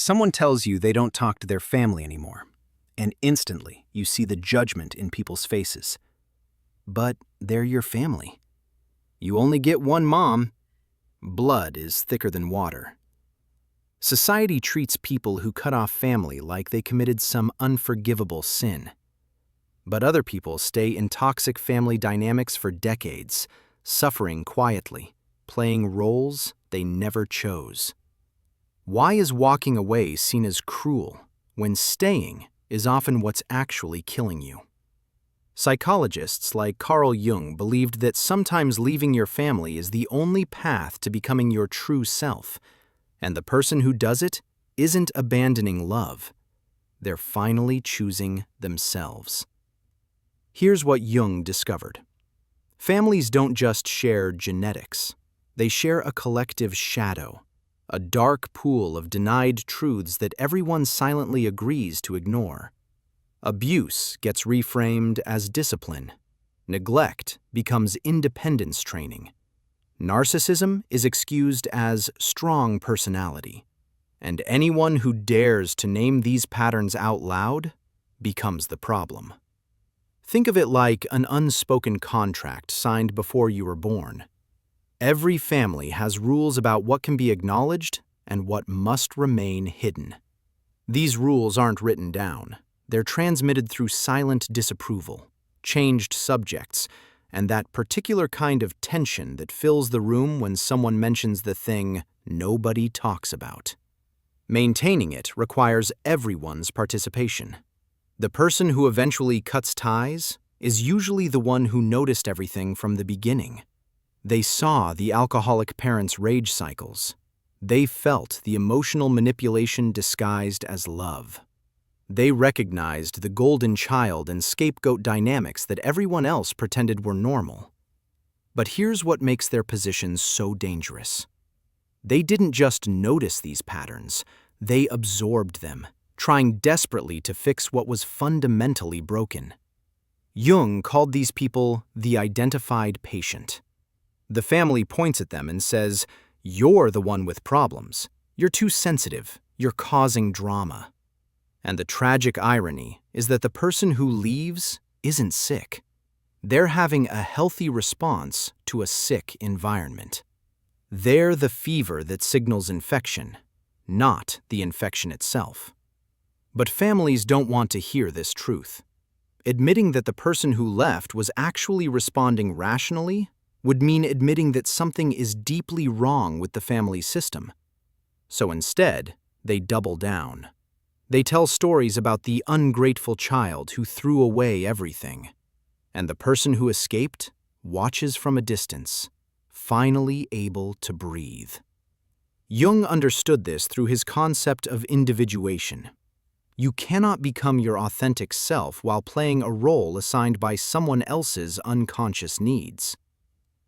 Someone tells you they don't talk to their family anymore, and instantly you see the judgment in people's faces. But they're your family. You only get one mom. Blood is thicker than water. Society treats people who cut off family like they committed some unforgivable sin. But other people stay in toxic family dynamics for decades, suffering quietly, playing roles they never chose. Why is walking away seen as cruel when staying is often what's actually killing you? Psychologists like Carl Jung believed that sometimes leaving your family is the only path to becoming your true self, and the person who does it isn't abandoning love. They're finally choosing themselves. Here's what Jung discovered. Families don't just share genetics. They share a collective shadow, a dark pool of denied truths that everyone silently agrees to ignore. Abuse gets reframed as discipline. Neglect becomes independence training. Narcissism is excused as strong personality. And anyone who dares to name these patterns out loud becomes the problem. Think of it like an unspoken contract signed before you were born. Every family has rules about what can be acknowledged and what must remain hidden. These rules aren't written down. They're transmitted through silent disapproval, changed subjects, and that particular kind of tension that fills the room when someone mentions the thing nobody talks about. Maintaining it requires everyone's participation. The person who eventually cuts ties is usually the one who noticed everything from the beginning. They saw the alcoholic parent's rage cycles. They felt the emotional manipulation disguised as love. They recognized the golden child and scapegoat dynamics that everyone else pretended were normal. But here's what makes their position so dangerous. They didn't just notice these patterns, they absorbed them, trying desperately to fix what was fundamentally broken. Jung called these people the identified patient. The family points at them and says, "You're the one with problems. You're too sensitive. You're causing drama." And the tragic irony is that the person who leaves isn't sick. They're having a healthy response to a sick environment. They're the fever that signals infection, not the infection itself. But families don't want to hear this truth. Admitting that the person who left was actually responding rationally would mean admitting that something is deeply wrong with the family system. So instead, they double down. They tell stories about the ungrateful child who threw away everything. And the person who escaped watches from a distance, finally able to breathe. Jung understood this through his concept of individuation. You cannot become your authentic self while playing a role assigned by someone else's unconscious needs.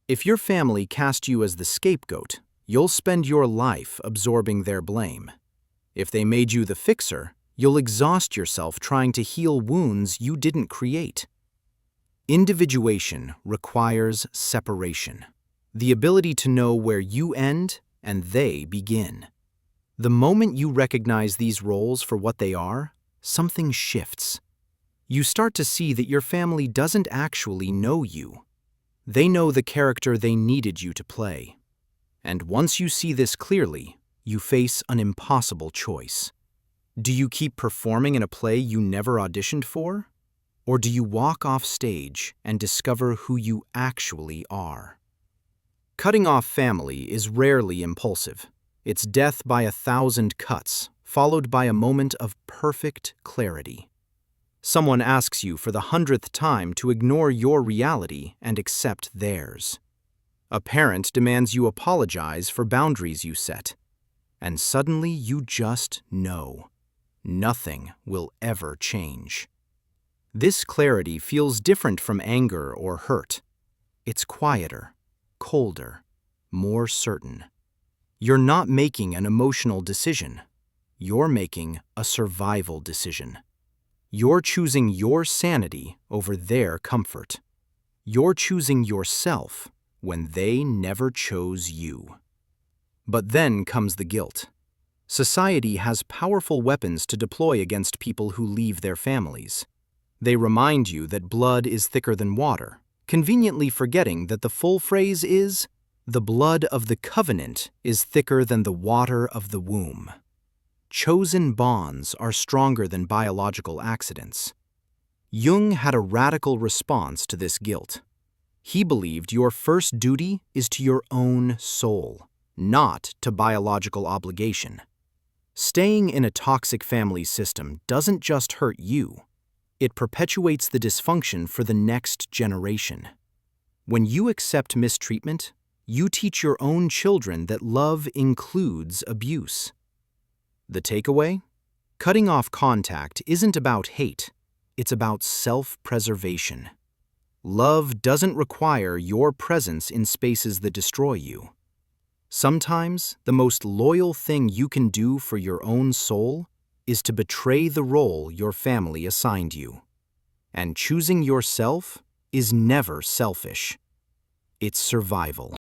If your family cast you as the scapegoat, you'll spend your life absorbing their blame. If they made you the fixer, you'll exhaust yourself trying to heal wounds you didn't create. Individuation requires separation, the ability to know where you end and they begin. The moment you recognize these roles for what they are, something shifts. You start to see that your family doesn't actually know you. They know the character they needed you to play. And once you see this clearly, you face an impossible choice. Do you keep performing in a play you never auditioned for? Or do you walk off stage and discover who you actually are? Cutting off family is rarely impulsive. It's death by 1,000 cuts, followed by a moment of perfect clarity. Someone asks you for the 100th time to ignore your reality and accept theirs. A parent demands you apologize for boundaries you set. And suddenly you just know. Nothing will ever change. This clarity feels different from anger or hurt. It's quieter, colder, more certain. You're not making an emotional decision. You're making a survival decision. You're choosing your sanity over their comfort. You're choosing yourself when they never chose you. But then comes the guilt. Society has powerful weapons to deploy against people who leave their families. They remind you that blood is thicker than water, conveniently forgetting that the full phrase is, "The blood of the covenant is thicker than the water of the womb." Chosen bonds are stronger than biological accidents. Jung had a radical response to this guilt. He believed your first duty is to your own soul, not to biological obligation. Staying in a toxic family system doesn't just hurt you, it perpetuates the dysfunction for the next generation. When you accept mistreatment, you teach your own children that love includes abuse. The takeaway? Cutting off contact isn't about hate, it's about self-preservation. Love doesn't require your presence in spaces that destroy you. Sometimes, the most loyal thing you can do for your own soul is to betray the role your family assigned you. And choosing yourself is never selfish. It's survival.